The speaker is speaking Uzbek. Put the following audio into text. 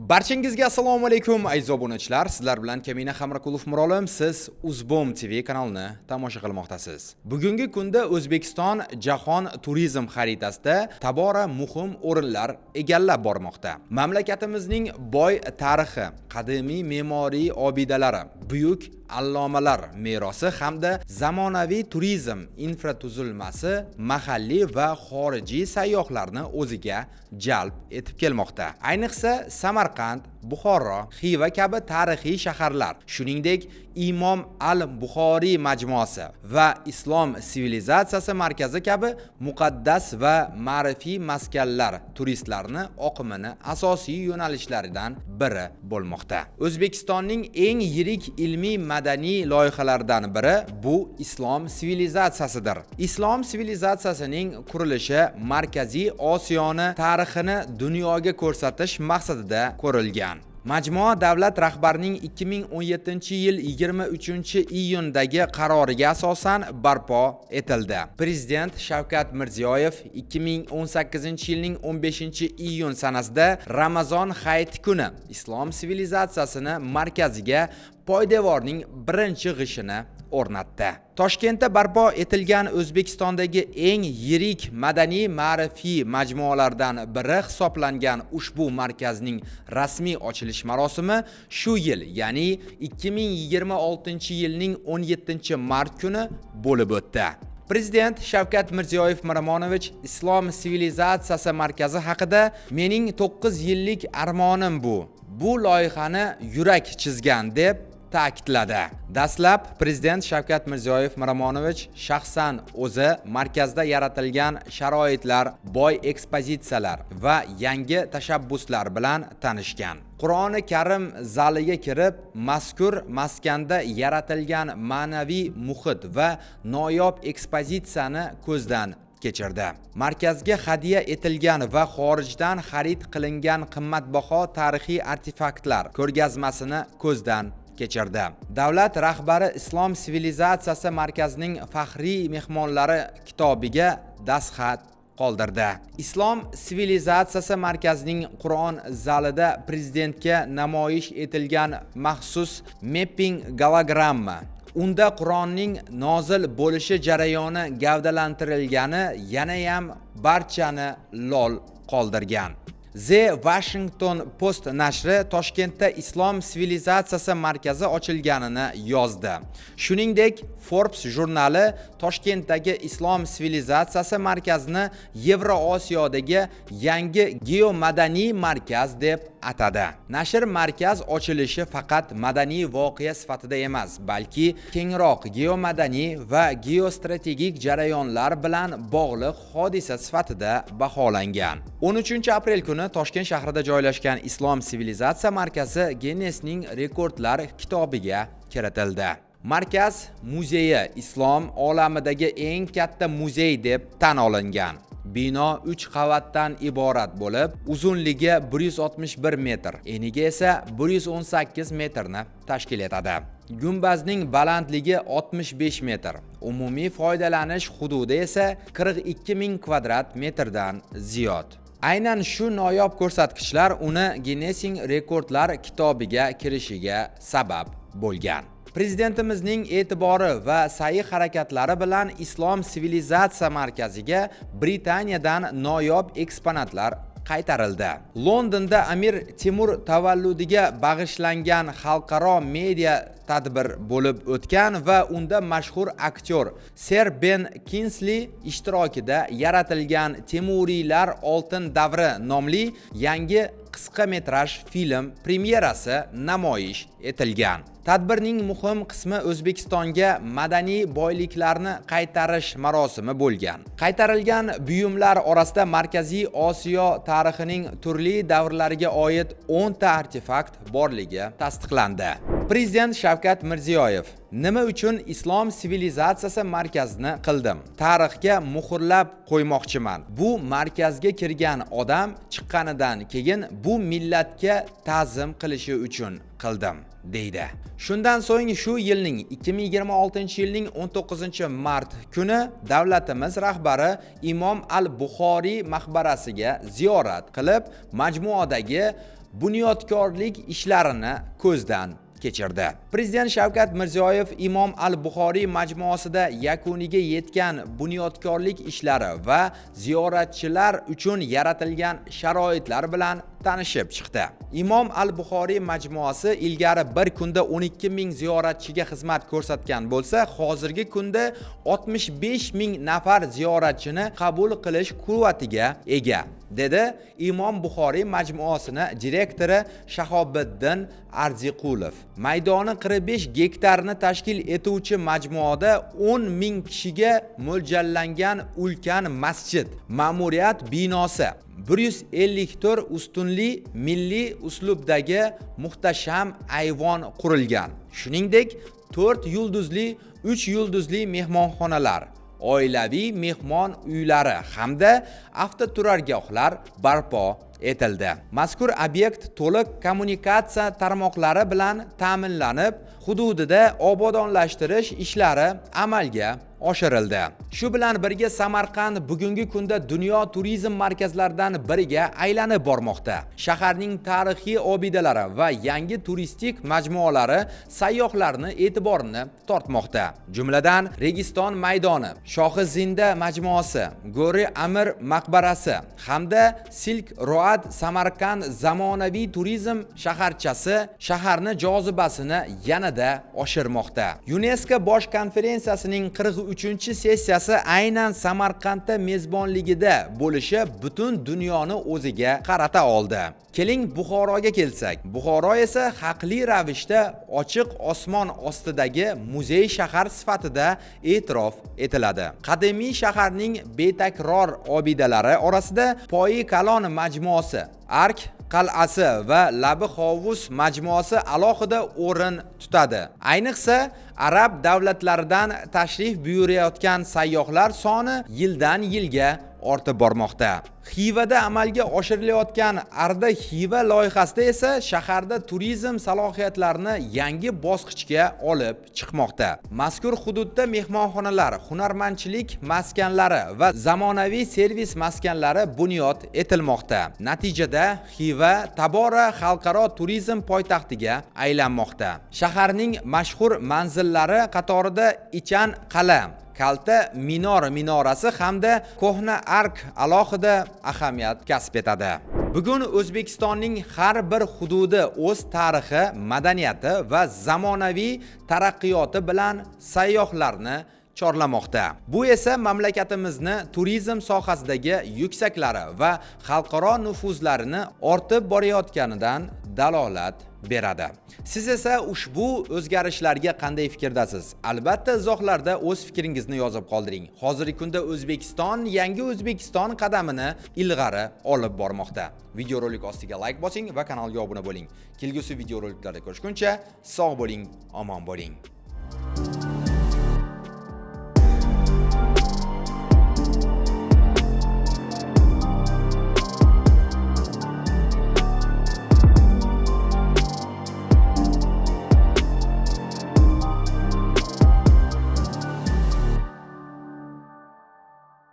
Barchangizga assalomu alaykum aziz obunachilar. Sizlar bilan Kamina Hamrakulov Mirolim. Siz Uzbom TV kanalini tomosha qilmoqdasiz. Bugungi kunda O'zbekiston jahon turizm xaritasida tobora muhim o'rinlar egallab bormoqda. Mamlakatimizning boy tarixi, qadimiy me'moriy obidalari, buyuk allomalar merosi hamda zamonaviy turizm infratuzilmasi mahalliy va xorijiy sayyohlarni o'ziga jalb etib kelmoqda. Ayniqsa Samarqand, Buxoro, Xiva kabi tarixiy shaharlar, shuningdek Imom al-Buxoriy majmuasi va Islom sivilizatsiyasi markazi kabi muqaddas va ma'rifiy maskanlar turistlarni oqimini asosiy yo'nalishlaridan biri bo'lmoqda. O'zbekistonning eng yirik ilmiy madaniy loyihalaridan biri bu Islom sivilizatsiyasidir. Islom sivilizatsiyasining qurilishi Markaziy Osiyoni tarixini dunyoga ko'rsatish maqsadida ko'rilgan. Majmua davlat rahbarining 2017-yil 23-iyundagi qaroriga asosan barpo etildi. Prezident Shavkat Mirziyoyev 2018-yilning 15-iyun sanasida Ramazon hayiti kuni Islom sivilizatsiyasini markaziga poydevorning birinchi g'ishini o'rnatdi. Toshkentda barpo etilgan O'zbekistondagi eng yirik madaniy ma'rifiy majmualardan biri hisoblangan ushbu markazning rasmiy ochilish marosimi shu yil, ya'ni 2026-yilning 17-mart kuni bo'lib o'tdi. Prezident Shavkat Mirziyoyev Miramonovich Islom sivilizatsiyasi markazi haqida "Mening 9 yillik armonim bu. Bu loyihani yurak chizgan" deb ta'kidladi. Dastlab Prezident Shavkat Mirziyoyev Miramonovich shaxsan o'zi markazda yaratilgan sharoitlar, boy ekspozitsiyalar va yangi tashabbuslar bilan tanishgan. Qur'oni Karim zaliga kirib, mazkur maskanda yaratilgan ma'naviy muhit va noyob ekspozitsiyani ko'zdan kechirdi. Markazga hadya etilgan va xorijdan xarid qilingan qimmatbaho tarixiy artefaktlar ko'rgazmasini ko'zdan kechirdi. Davlat rahbari Islom sivilizatsiyasi markazining faxriy mehmonlari kitobiga dastxat qoldirdi. Islom sivilizatsiyasi markazining Qur'on zalida prezidentga namoyish etilgan maxsus mapping gologramma, unda Qur'onning nozil bo'lishi jarayoni gavdalantirilgani yanayam barchani lol qoldirgan. The Washington Post nashri Toshkentda Islom sivilizatsiyasi markazi ochilganini yozdi. Shuningdek, Forbes jurnali Toshkentdagi Islom sivilizatsiyasi markazini Yevroosiyodagi yangi geomadaniy markaz deb atadi. Nashr markaz ochilishi faqat madaniy voqea sifatida emas, balki kengroq geomadaniy va geostrategik jarayonlar bilan bog'liq hodisa sifatida baholangan. 13-aprel kuni Toshkent shahrida joylashgan Islom sivilizatsiya markazi Guinnessning rekordlar kitobiga kiritildi. Markaz muzeyi Islom olamidagi eng katta muzey deb tan olingan. Bino 3 qavatdan iborat bo'lib, uzunligi 161 metr, eniga esa 118 metrni tashkil etadi. Gumbazning balandligi 65 metr, umumiy foydalanish hududi esa 42 ming kvadrat metrdan ziyod. Aynan shu noyob ko'rsatkichlar uni Guinnessning rekordlar kitobiga kirishiga sabab bo'lgan. Prezidentimizning e'tibori va sa'y harakatlari bilan Islom sivilizatsiya markaziga Britaniyadan noyob eksponatlar qaytarildi. Londonda Amir Temur tavalludiga bag'ishlangan xalqaro media tadbir bo'lib o'tgan va unda mashhur aktyor Sir Ben Kingsley ishtirokida yaratilgan Temuriylar oltin davri nomli yangi qisqa metraj film premyerasi namoyish etilgan. Tadbirning muhim qismi O'zbekistonga madaniy boyliklarni qaytarish marosimi bo'lgan. Qaytarilgan buyumlar orasida Markaziy Osiyo tarixining turli davrlariga oid 10 ta artefakt borligi tasdiqlandi. Prezident Shavkat Mirziyoyev: nima uchun islom sivilizatsiyasi markazini qildim? Tarixga muhrlab qo'ymoqchiman. Bu markazga kirgan odam chiqqanidan keyin bu millatga ta'zim qilishi uchun qildim, deydi. Shundan so'ng shu yilning 2026-yilning 19-mart kuni davlatimiz rahbari Imom al-Buxoriy maqbarasiga ziyorat qilib, majmuadagi bunyodkorlik ishlarini ko'zdan kechirdi. Prezident Shavkat Mirziyoyev Imom al-Buxoriy majmuasida yakuniga yetgan bunyodkorlik ishlari va ziyoratchilar uchun yaratilgan sharoitlar bilan tanishib chiqdi. Imom al-Buxoriy majmuasi ilgari bir kunda 12 ming ziyoratchiga xizmat ko'rsatgan bo'lsa, hozirgi kunda 65 ming nafar ziyoratchini qabul qilish quvvatiga ega, dedi Imom Buxoriy majmuasini direktori Shahobiddin Arziqulov. Maydoni 45 gektarni tashkil etuvchi majmuada 10 ming kishiga mo'ljallangan ulkan masjid, ma'muriyat binosi, 154 ustunli milliy uslubdagi muhtasham ayvon qurilgan. Shuningdek, 4 yulduzli, 3 yulduzli mehmonxonalar, oilaviy mehmon uylari hamda avtoturargohlar barpo etildi. Mazkur obyekt to'liq kommunikatsiya tarmoqlari bilan ta'minlanib, hududida obodonlashtirish ishlari amalga oshirildi. Shu bilan birga Samarqand bugungi kunda dunyo turizm markazlaridan biriga aylanib bormoqda. Shaharning tarixiy obidalari va yangi turistik majmualari sayyohlarni e'tiborini tortmoqda. Jumladan, Registon maydoni, Shohizinda majmuasi, Go'ri Amir maqbarasi hamda Silk Road Samarqand zamonaviy turizm shaharchasi shaharni jozibasini yanada oshirmoqda. UNESCO bosh konferensiyasining 43-sessiyasi aynan Samarqandda mezbonligida bo'lishi butun dunyoni o'ziga qarata oldi. Keling Buxoroga kelsak. Buxoro esa haqli ravishda ochiq osmon ostidagi muzey shahar sifatida e'tirof etiladi. Qadimiy shaharning betakror obidalari orasida Poyi Kalon majmuasi, Ark qal'asi va Labi hovuz majmuasi alohida o'rin tutadi. Ayniqsa, arab davlatlaridan tashrif buyurayotgan sayyohlar soni yildan yilga ortib bormoqda. Xivada amalga oshirilayotgan Arda Xiva loyihasida esa shaharda turizm salohiyatlarini yangi bosqichga olib chiqmoqda. Mazkur hududda mehmonxonalar, hunarmandchilik maskanlari va zamonaviy servis maskanlari bunyod etilmoqda. Natijada Xiva tobora xalqaro turizm poytaxtiga aylanmoqda. Shaharning mashhur manzillari qatorida Ichan Qala, Kalta minor minorasi hamda Ko'hna Ark alohida ahamiyat kasb etadi. Bugun O'zbekistonning har bir hududi o'z tarixi, madaniyati va zamonaviy taraqqiyoti bilan sayyohlarni chorlamoqda. Bu esa mamlakatimizni turizm sohasidagi yuksaklari va xalqaro nufuzlarini ortib borayotganidan dalolat beradi. Siz esa ushbu o'zgarishlarga qanday fikrdasiz? Albatta izohlarda o'z fikringizni yozib qoldiring. Hozirgi kunda O'zbekiston yangi O'zbekiston qadamini ilg'ari olib bormoqda. Videorolik ostiga like bosing va kanalga obuna bo'ling. Kelgusi videoroliklarda ko'rishguncha sog' bo'ling, omon bo'ling.